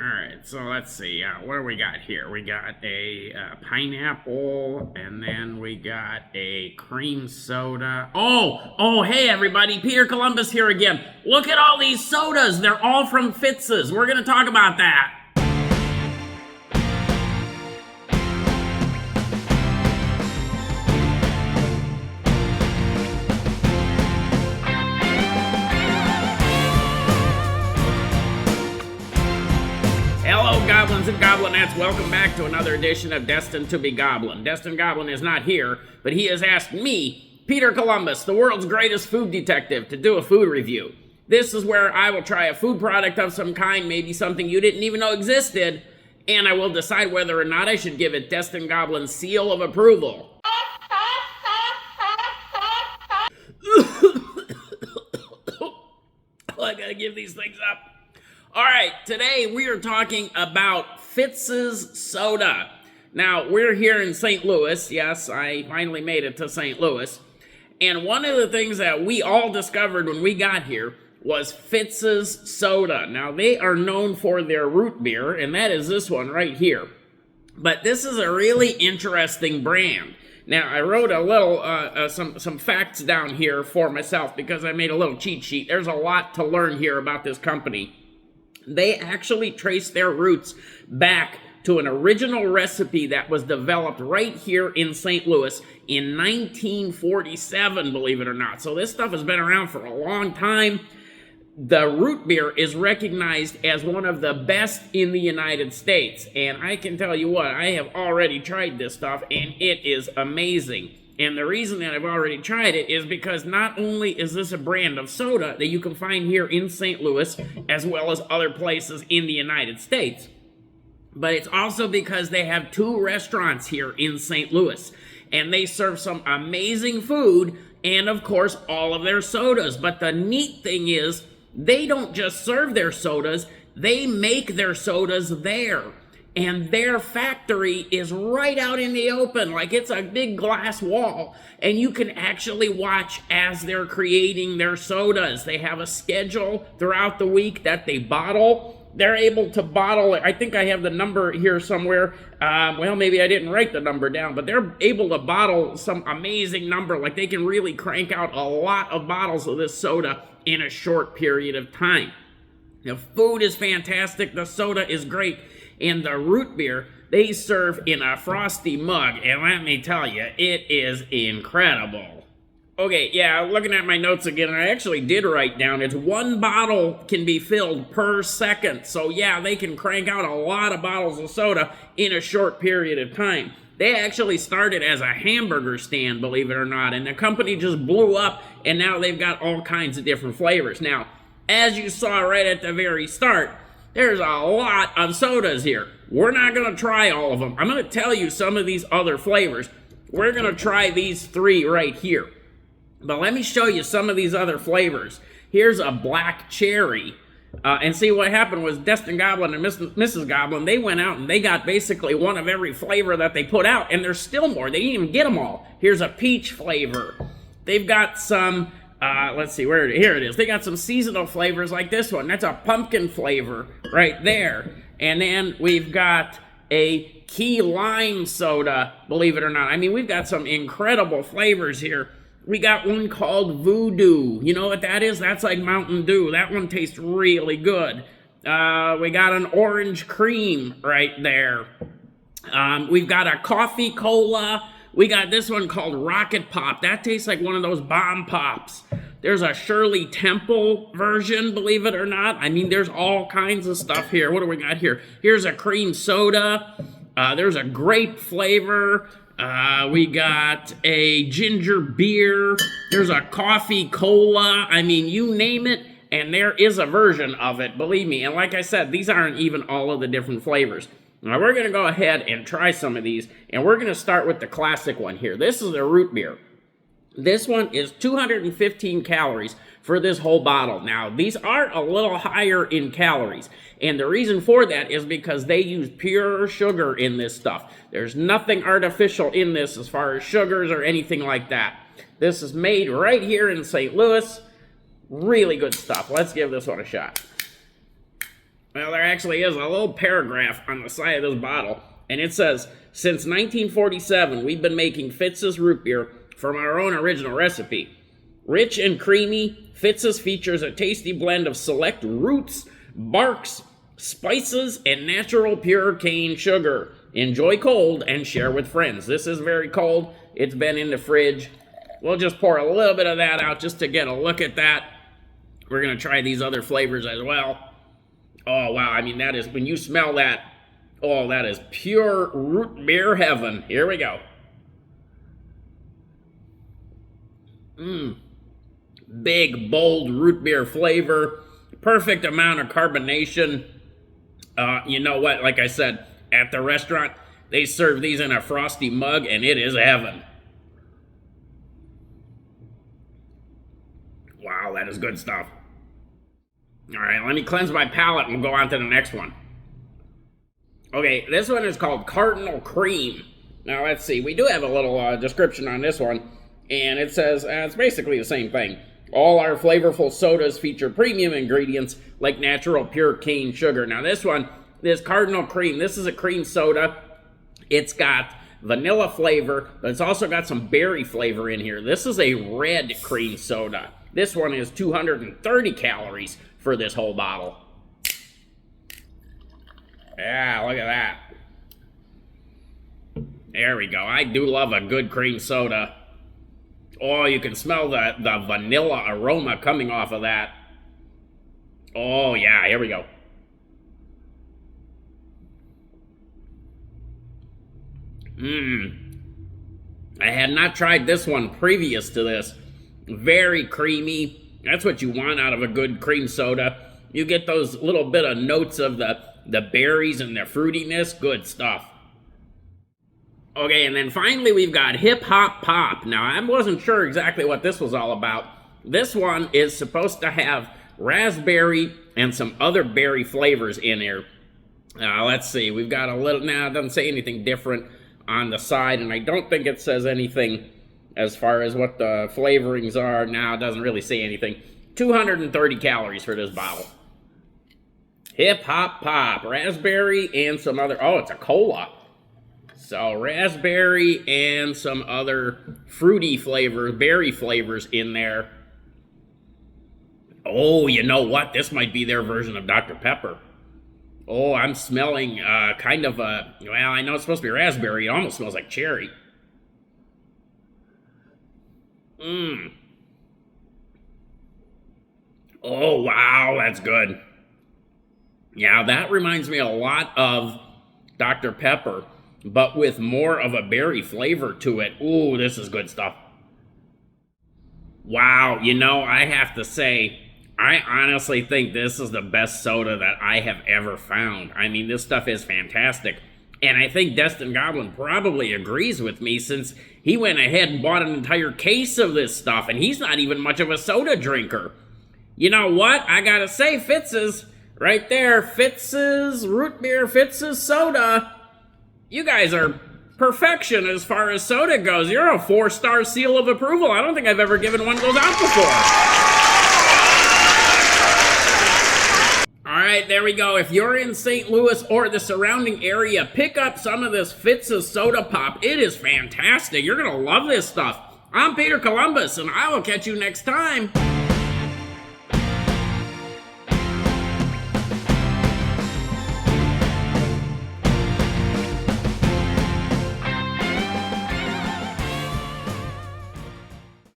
All right, so let's see. What do we got here? We got a pineapple, and then we got a cream soda. Oh, hey everybody, Peter Columbus here again. Look at all these sodas. They're all from Fitz's. We're going to talk about that. Hello, goblins and goblinettes. Welcome back to another edition of Destined to be Goblin. Destined Goblin is not here, but he has asked me, Peter Columbus, the world's greatest food detective, to do a food review. This is where I will try a food product of some kind, maybe something you didn't even know existed, and I will decide whether or not I should give it Destined Goblin's seal of approval. I gotta give these things up. All right, today we are talking about Fitz's soda. Now, we're here in St. Louis. Yes, I finally made it to St. Louis. And one of the things that we all discovered when we got here was Fitz's soda. Now, they are known for their root beer, and that is this one right here. But this is a really interesting brand. Now, I wrote a little, some facts down here for myself because I made a little cheat sheet. There's a lot to learn here about this company. They actually trace their roots back to an original recipe that was developed right here in St. Louis in 1947, believe it or not. So this stuff has been around for a long time. The root beer is recognized as one of the best in the United States. And I can tell you what, I have already tried this stuff and it is amazing. And the reason that I've already tried it is because not only is this a brand of soda that you can find here in St. Louis, as well as other places in the United States, but it's also because they have two restaurants here in St. Louis. And they serve some amazing food and, of course, all of their sodas. But the neat thing is, they don't just serve their sodas, they make their sodas there. And their factory is right out in the open, like it's a big glass wall, and you can actually watch as they're creating their sodas. They have a schedule throughout the week that they bottle. They're able to bottle, I think I have the number here somewhere. Well, maybe I didn't write the number down, but they're able to bottle some amazing number. Like they can really crank out a lot of bottles of this soda in a short period of time. The food is fantastic. The soda is great. And the root beer, they serve in a frosty mug, and let me tell you, it is incredible. Okay, yeah, looking at my notes again, I actually did write down, it's one bottle can be filled per second. So yeah, they can crank out a lot of bottles of soda in a short period of time. They actually started as a hamburger stand, believe it or not, and the company just blew up, and now they've got all kinds of different flavors. Now, as you saw right at the very start, there's a lot of sodas here. We're not going to try all of them. I'm going to tell you some of these other flavors. We're going to try these three right here. But let me show you some of these other flavors. Here's a black cherry. And see what happened was Destined Goblin and Mrs. Goblin, they went out and they got basically one of every flavor that they put out. And there's still more. They didn't even get them all. Here's a peach flavor. They've got some... let's see, here it is. They got some seasonal flavors like this one. That's a pumpkin flavor right there. And then we've got a key lime soda, believe it or not. I mean, we've got some incredible flavors here. We got one called Voodoo. You know what that is? That's like Mountain Dew. That one tastes really good. We got an orange cream right there. We've got a coffee cola. We got this one called Rocket Pop. That tastes like one of those bomb pops. There's a Shirley Temple version, believe it or not. I mean, there's all kinds of stuff here. What do we got here? Here's a cream soda. There's a grape flavor. We got a ginger beer. There's a coffee cola. I mean, you name it, and there is a version of it, believe me. And like I said, these aren't even all of the different flavors. Now, we're going to go ahead and try some of these, and we're going to start with the classic one here. This is the root beer. This one is 215 calories for this whole bottle. Now, these are a little higher in calories, and the reason for that is because they use pure sugar in this stuff. There's nothing artificial in this as far as sugars or anything like that. This is made right here in St. Louis. Really good stuff. Let's give this one a shot. Well, there actually is a little paragraph on the side of this bottle, and it says, since 1947, we've been making Fitz's root beer from our own original recipe. Rich and creamy, Fitz's features a tasty blend of select roots, barks, spices, and natural pure cane sugar. Enjoy cold and share with friends. This is very cold. It's been in the fridge. We'll just pour a little bit of that out just to get a look at that. We're going to try these other flavors as well. Oh, wow. I mean, that is, when you smell that, oh, that is pure root beer heaven. Here we go. Big, bold root beer flavor. Perfect amount of carbonation. You know what? Like I said, at the restaurant, they serve these in a frosty mug, and it is heaven. Wow, that is good stuff. All right, let me cleanse my palate and we'll go on to the next one. Okay, this one is called Cardinal Cream. Now, let's see. We do have a little description on this one, and it says it's basically the same thing. All our flavorful sodas feature premium ingredients like natural pure cane sugar. Now, this one, this Cardinal Cream, this is a cream soda. It's got vanilla flavor, but it's also got some berry flavor in here. This is a red cream soda. This one is 230 calories for this whole bottle. Yeah, look at that. There we go. I do love a good cream soda. Oh, you can smell the vanilla aroma coming off of that. Oh, yeah, here we go. I had not tried this one previous to this. Very creamy. That's what you want out of a good cream soda. You get those little bit of notes of the berries and the fruitiness. Good stuff. Okay, and then finally we've got Hip Hop Pop. Now, I wasn't sure exactly what this was all about. This one is supposed to have raspberry and some other berry flavors in here. Let's see. We've got a little... Now, it doesn't say anything different on the side, and I don't think it says anything as far as what the flavorings are. Now, it doesn't really say anything. 230 calories for this bottle. Hip Hop Pop. Raspberry and some other... Oh, it's a cola. So, raspberry and some other fruity flavors, berry flavors in there. Oh, you know what? This might be their version of Dr. Pepper. Oh, I'm smelling kind of a... Well, I know it's supposed to be raspberry. It almost smells like cherry. Oh, wow, that's good. Yeah, that reminds me a lot of Dr. Pepper, but with more of a berry flavor to it. Ooh, this is good stuff. Wow, you know, I have to say, I honestly think this is the best soda that I have ever found. I mean, this stuff is fantastic. And I think Destin Goblin probably agrees with me, since he went ahead and bought an entire case of this stuff, and he's not even much of a soda drinker. You know what? I gotta say, Fitz's, right there, Fitz's root beer, Fitz's soda. You guys are perfection as far as soda goes. You're a 4-star seal of approval. I don't think I've ever given one of those out before. All right, there we go. If you're in St. Louis or the surrounding area, pick up some of this Fitz's Soda Pop. It is fantastic. You're going to love this stuff. I'm Peter Columbus, and I will catch you next time.